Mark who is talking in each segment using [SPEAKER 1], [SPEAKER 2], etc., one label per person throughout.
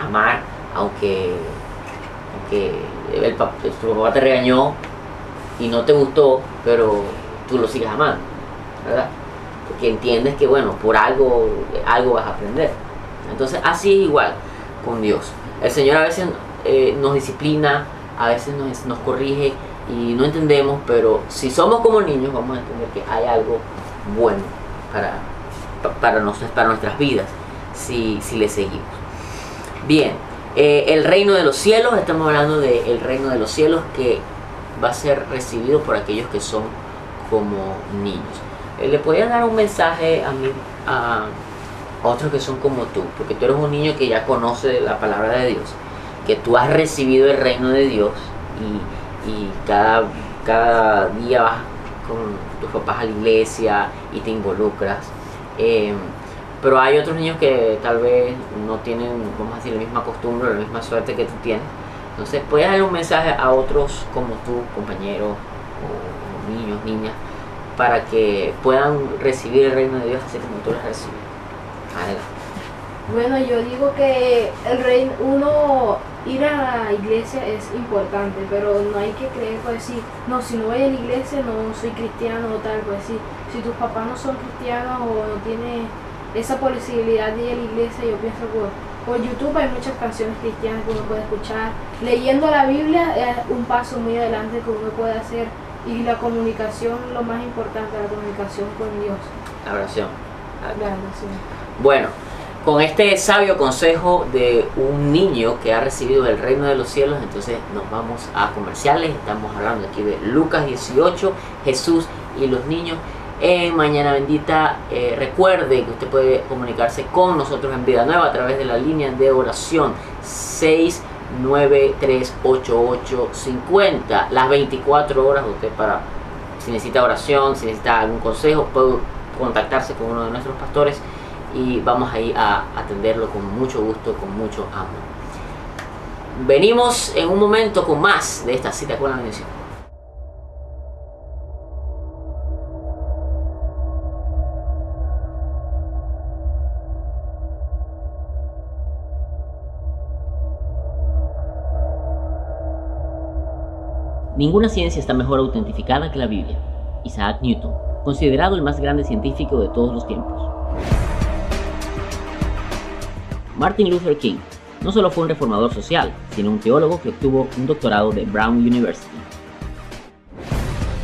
[SPEAKER 1] amar, aunque tu papá te regañó y no te gustó, pero tú lo sigues amando, ¿verdad? Porque entiendes que, bueno, por algo vas a aprender. Entonces, así es igual con Dios. El Señor a veces nos disciplina, a veces nos corrige y no entendemos, pero si somos como niños, vamos a entender que hay algo bueno para nuestras vidas, si le seguimos. Bien, el reino de los cielos, estamos hablando del reino de los cielos que va a ser recibido por aquellos que son como niños. Le podías dar un mensaje a otros que son como tú, porque tú eres un niño que ya conoce la palabra de Dios, que tú has recibido el reino de Dios y cada día vas con tus papás a la iglesia y te involucras. Pero hay otros niños que tal vez no tienen, vamos a decir, la misma costumbre, la misma suerte que tú tienes. Entonces puedes dar un mensaje a otros como tú, compañeros o niños, niñas, para que puedan recibir el reino de Dios así como tú lo recibes. Adelante.
[SPEAKER 2] Bueno, yo digo que ir a la iglesia es importante, pero no hay que creer, pues sí, no, si no voy a la iglesia no soy cristiano o tal, pues sí, si tus papás no son cristianos o no tienen esa posibilidad de ir a la iglesia, yo pienso que por YouTube hay muchas canciones cristianas que uno puede escuchar, leyendo la Biblia es un paso muy adelante que uno puede hacer, y la comunicación, lo más importante, la comunicación con Dios.
[SPEAKER 1] La oración.
[SPEAKER 2] La oración.
[SPEAKER 1] Bueno, con este sabio consejo de un niño que ha recibido el reino de los cielos, entonces nos vamos a comerciales. Estamos hablando aquí de Lucas 18, Jesús y los niños. En Mañana Bendita, recuerde que usted puede comunicarse con nosotros en Vida Nueva a través de la línea de oración 6938850. Las 24 horas usted, si necesita oración, si necesita algún consejo, puede contactarse con uno de nuestros pastores y vamos a ir a atenderlo con mucho gusto, con mucho amor. Venimos en un momento con más de esta cita con la bendición. Ninguna ciencia está mejor autentificada que la Biblia. Isaac Newton, considerado el más grande científico de todos los tiempos. Martin Luther King no solo fue un reformador social, sino un teólogo que obtuvo un doctorado de Brown University.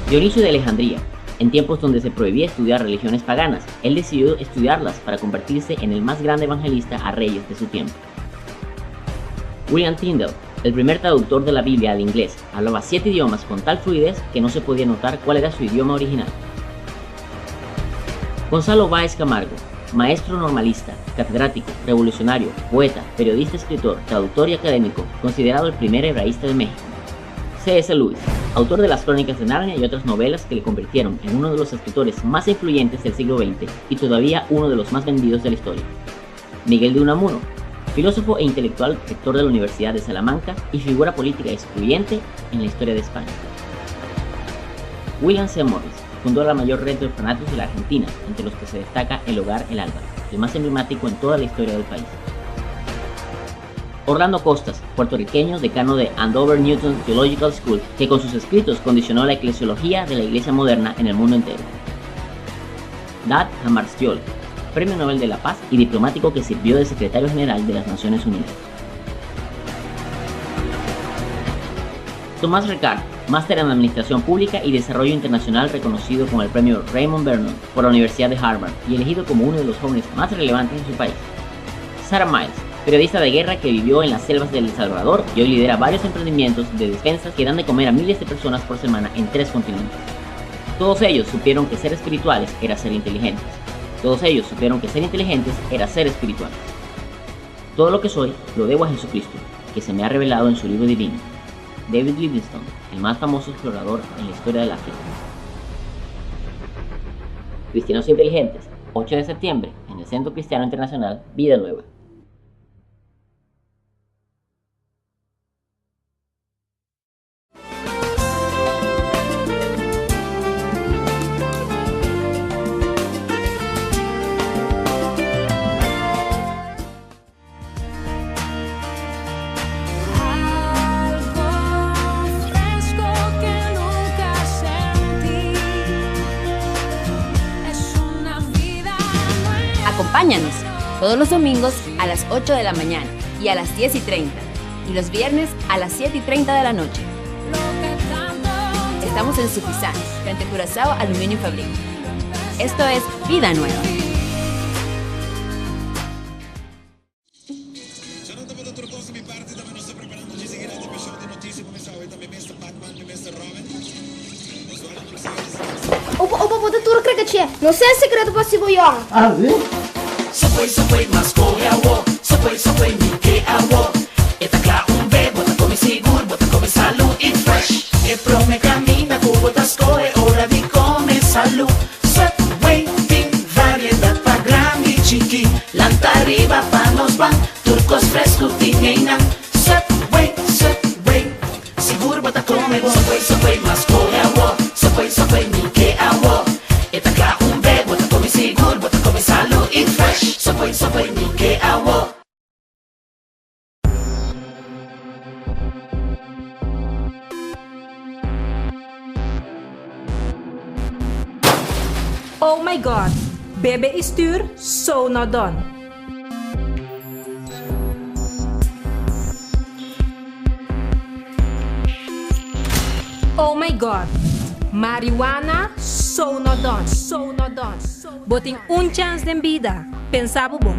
[SPEAKER 1] Dionisio de Alejandría, en tiempos donde se prohibía estudiar religiones paganas, él decidió estudiarlas para convertirse en el más grande evangelista a reyes de su tiempo. William Tyndale, el primer traductor de la Biblia al inglés, hablaba 7 idiomas con tal fluidez que no se podía notar cuál era su idioma original. Gonzalo Báez Camargo, maestro normalista, catedrático, revolucionario, poeta, periodista, escritor, traductor y académico, considerado el primer hebraísta de México. C.S. Lewis, autor de las Crónicas de Narnia y otras novelas que le convirtieron en uno de los escritores más influyentes del siglo XX y todavía uno de los más vendidos de la historia. Miguel de Unamuno, filósofo e intelectual, rector de la Universidad de Salamanca y figura política excluyente en la historia de España. William C. Morris fundó la mayor red de orfanatos de la Argentina, entre los que se destaca el Hogar El Alba, el más emblemático en toda la historia del país. Orlando Costas, puertorriqueño, decano de Andover Newton Theological School, que con sus escritos condicionó la eclesiología de la Iglesia moderna en el mundo entero. Dag Hammarskjöld, Premio Nobel de la Paz y diplomático que sirvió de secretario general de las Naciones Unidas. Tomás Ricard, máster en Administración Pública y Desarrollo Internacional reconocido con el premio Raymond Vernon por la Universidad de Harvard y elegido como uno de los jóvenes más relevantes de su país. Sarah Miles, periodista de guerra que vivió en las selvas de El Salvador y hoy lidera varios emprendimientos de defensa que dan de comer a miles de personas por semana en 3 continentes. Todos ellos supieron que ser espirituales era ser inteligentes. Todos ellos supieron que ser inteligentes era ser espirituales. Todo lo que soy lo debo a Jesucristo, que se me ha revelado en su libro divino. David Livingstone, el más famoso explorador en la historia del África. Cristianos Inteligentes, 8 de septiembre, en el Centro Cristiano Internacional Vida Nueva.
[SPEAKER 3] Todos los domingos a las 8 de la mañana y a las 10:30. Y los viernes a las 7:30 de la noche. Estamos en Supisán, frente a Curazao Aluminio Fabric. Esto es Vida Nueva.
[SPEAKER 4] Opa, tu cree que c'è? Non sei il segreto passivo io.
[SPEAKER 5] Ah, sì?
[SPEAKER 6] Sapoi, mascove a uo. Sapoi, miche a uo. E tacla un be, bota come sigur, bota come salu in fresh. E prome cammina, cubo tascoe, ora di come salu. Subway, ting, variedad pa grandi chiqui. Lanta arriba pa nos van, turcos fresco, tineinan. Subway, sigur, bota come bo. Sapoi, mascove a uo. Sapoi, miche a uo. E tacla un be, bota come sigur, bota come salu in fresh. Sapoi, miche a uo.
[SPEAKER 7] Oh my god, Bebe Istur, so not done. Oh my god, marijuana, so not done. Boting un chance de vida, pensaba bom.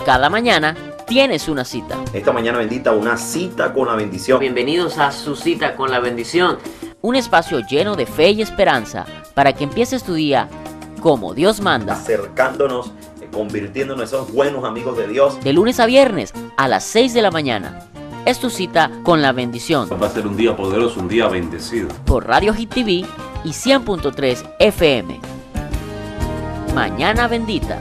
[SPEAKER 1] Cada mañana tienes una cita.
[SPEAKER 8] Esta mañana bendita, una cita con la bendición.
[SPEAKER 1] Bienvenidos a su cita con la bendición. Un espacio lleno de fe y esperanza para que empieces tu día como Dios manda.
[SPEAKER 8] Acercándonos, convirtiéndonos en esos buenos amigos de Dios.
[SPEAKER 1] De lunes a viernes a las 6 de la mañana. Es tu cita con la bendición.
[SPEAKER 9] Va a ser un día poderoso, un día bendecido.
[SPEAKER 1] Por Radio Hit TV y 100.3 FM. Mañana bendita.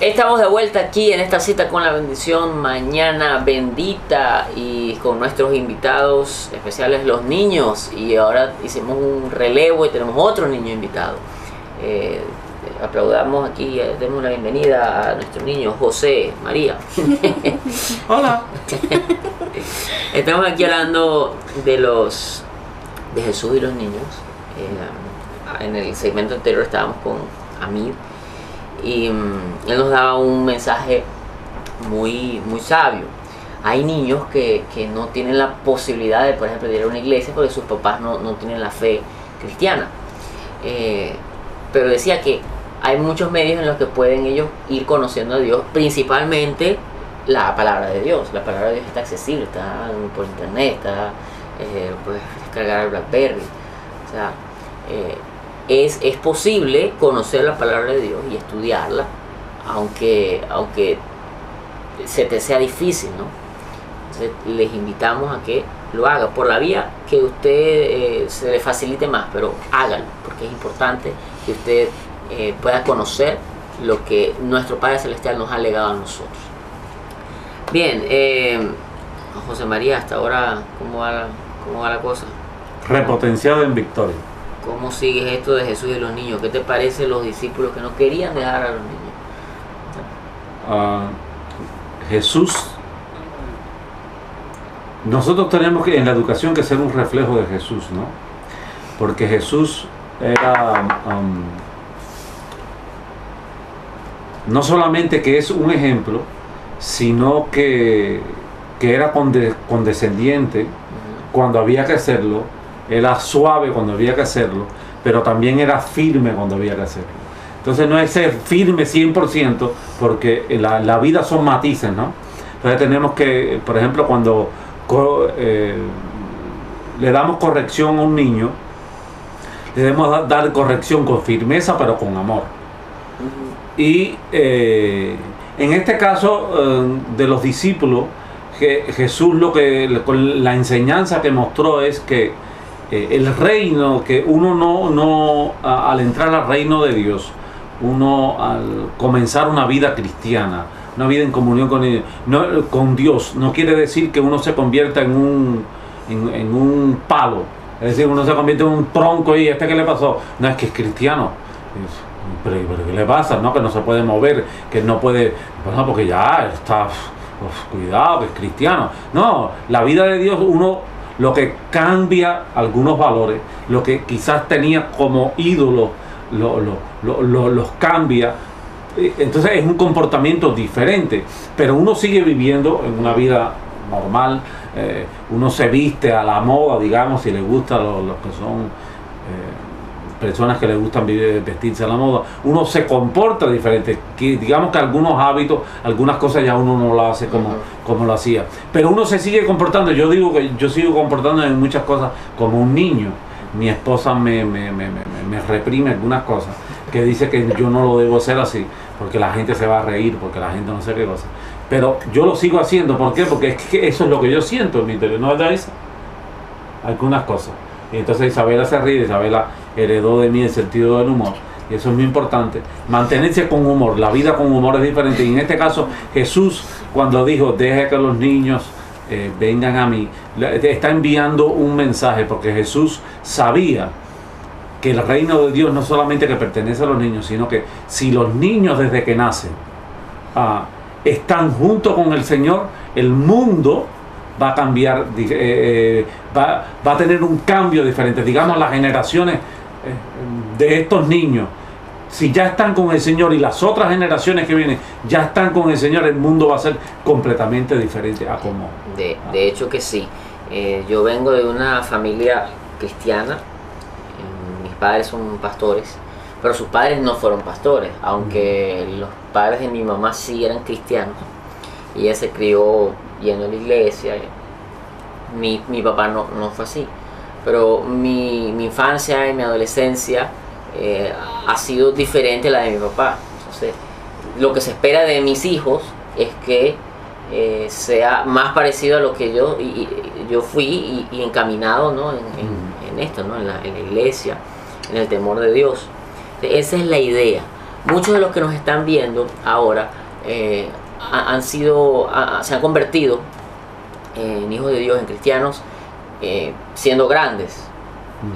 [SPEAKER 1] Estamos de vuelta aquí en esta cita con la bendición, mañana bendita, y con nuestros invitados especiales, los niños. Y ahora hicimos un relevo y tenemos otro niño invitado. Aplaudamos aquí, demos la bienvenida a nuestro niño José María.
[SPEAKER 9] Hola.
[SPEAKER 1] Estamos aquí hablando de Jesús y los niños. En el segmento anterior estábamos con Amir. Y él nos daba un mensaje muy sabio. Hay niños que no tienen la posibilidad de, por ejemplo, de ir a una iglesia porque sus papás no tienen la fe cristiana. Pero decía que hay muchos medios en los que pueden ellos ir conociendo a Dios, principalmente la palabra de Dios. La palabra de Dios está accesible, está por internet, puedes descargar el BlackBerry. O sea, es posible conocer la palabra de Dios y estudiarla, aunque se te sea difícil, ¿no? Entonces les invitamos a que lo haga por la vía que usted se le facilite más, pero hágalo, porque es importante que usted pueda conocer lo que nuestro Padre Celestial nos ha legado a nosotros. Bien, José María, hasta ahora, ¿cómo va la cosa?
[SPEAKER 9] Repotenciado en victoria.
[SPEAKER 1] ¿Cómo sigues esto de Jesús y los niños? ¿Qué te parece los discípulos que no querían dejar a los niños?
[SPEAKER 9] Jesús, nosotros tenemos que en la educación que ser un reflejo de Jesús, ¿no? Porque Jesús era no solamente que es un ejemplo, sino que era condescendiente cuando había que hacerlo. Era suave cuando había que hacerlo, pero también era firme cuando había que hacerlo. Entonces no es ser firme 100%, porque la vida son matices, ¿no? Entonces tenemos que, por ejemplo, cuando le damos corrección a un niño, le debemos dar corrección con firmeza, pero con amor. Y en este caso de los discípulos, Jesús con la enseñanza que mostró es que el reino, que uno al entrar al reino de Dios, uno al comenzar una vida cristiana, una vida en comunión con Dios, no quiere decir que uno se convierta en un palo, es decir, uno se convierte en un tronco y ¿qué le pasó? No, es que es cristiano. pero ¿qué le pasa? ¿No? Que no se puede mover, que no puede, bueno, porque ya está, cuidado, que es cristiano. No, la vida de Dios, uno lo que cambia algunos valores, lo que quizás tenía como ídolo, los cambia. Entonces es un comportamiento diferente, pero uno sigue viviendo en una vida normal. Uno se viste a la moda, digamos, si le gusta los que son personas que les gustan vestirse a la moda. Uno se comporta diferente, que digamos que algunos hábitos, algunas cosas ya uno no lo hace como lo hacía, pero uno se sigue comportando. Yo digo que yo sigo comportando en muchas cosas como un niño. Mi esposa me reprime algunas cosas, que dice que yo no lo debo hacer así, porque la gente se va a reír, porque la gente no sé qué cosa. Pero yo lo sigo haciendo. ¿Por qué? Porque es que eso es lo que yo siento en mi interior, ¿no verdad, Isa? Algunas cosas. Y entonces Isabela se ríe. Isabela heredó de mí el sentido del humor, y eso es muy importante, mantenerse con humor. La vida con humor es diferente, y en este caso Jesús, cuando dijo deje que los niños vengan a mí, está enviando un mensaje, porque Jesús sabía que el reino de Dios no solamente que pertenece a los niños, sino que si los niños desde que nacen están junto con el Señor, el mundo va a cambiar, va a tener un cambio diferente. Digamos, las generaciones de estos niños, si ya están con el Señor, y las otras generaciones que vienen ya están con el Señor, el mundo va a ser completamente diferente a como.
[SPEAKER 1] De hecho que sí. Yo vengo de una familia cristiana. Mis padres son pastores, pero sus padres no fueron pastores, aunque los padres de mi mamá sí eran cristianos. Y ella se crió yendo a la iglesia. Mi papá no fue así. Pero mi infancia y mi adolescencia ha sido diferente a la de mi papá. Entonces, lo que se espera de mis hijos es que sea más parecido a lo que yo fui y encaminado, ¿no? en esto, ¿no? En la iglesia, en el temor de Dios. Esa es la idea. Muchos de los que nos están viendo ahora se han convertido en hijos de Dios, en cristianos, siendo grandes.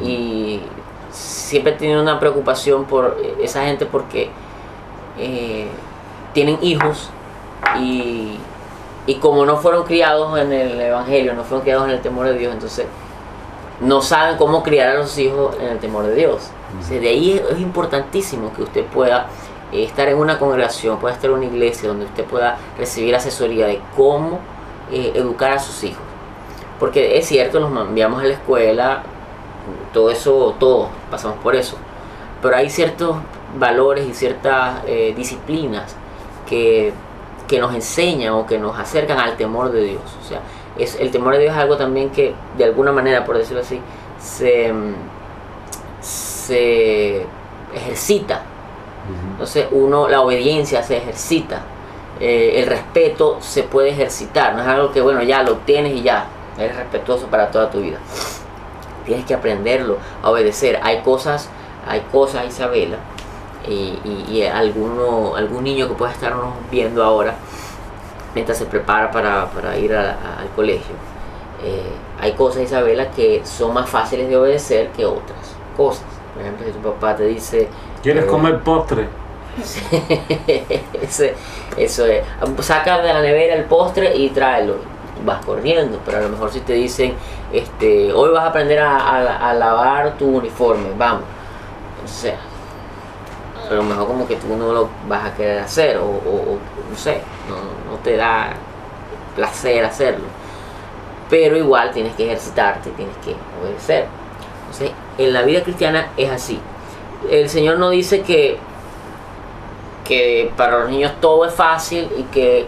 [SPEAKER 1] Y siempre he tenido una preocupación por esa gente, porque tienen hijos y como no fueron criados en el Evangelio, no fueron criados en el temor de Dios, entonces no saben cómo criar a los hijos en el temor de Dios. Entonces, de ahí es importantísimo que usted pueda estar en una congregación, pueda estar en una iglesia donde usted pueda recibir asesoría de cómo educar a sus hijos. Porque es cierto, nos enviamos a la escuela, todo eso, todos pasamos por eso, pero hay ciertos valores y ciertas disciplinas que nos enseñan o que nos acercan al temor de Dios. O sea, el temor de Dios es algo también que, de alguna manera, por decirlo así, se ejercita. Entonces la obediencia se ejercita, el respeto se puede ejercitar, no es algo que, bueno, ya lo obtienes y ya eres respetuoso para toda tu vida. Tienes que aprenderlo a obedecer. Hay cosas, Isabela, y algún niño que pueda estarnos viendo ahora mientras se prepara para ir al colegio. Hay cosas, Isabela, que son más fáciles de obedecer que otras cosas. Por ejemplo, si tu papá te dice:
[SPEAKER 9] ¿quieres comer postre?
[SPEAKER 1] Eso es. Saca de la nevera el postre y tráelo. Vas corriendo. Pero a lo mejor si te dicen: hoy vas a aprender a lavar tu uniforme, vamos. O sea, a lo mejor como que tú no lo vas a querer hacer, o no sé, no te da placer hacerlo. Pero igual tienes que ejercitarte, tienes que obedecer. Entonces, en la vida cristiana es así. El Señor no dice que para los niños todo es fácil y que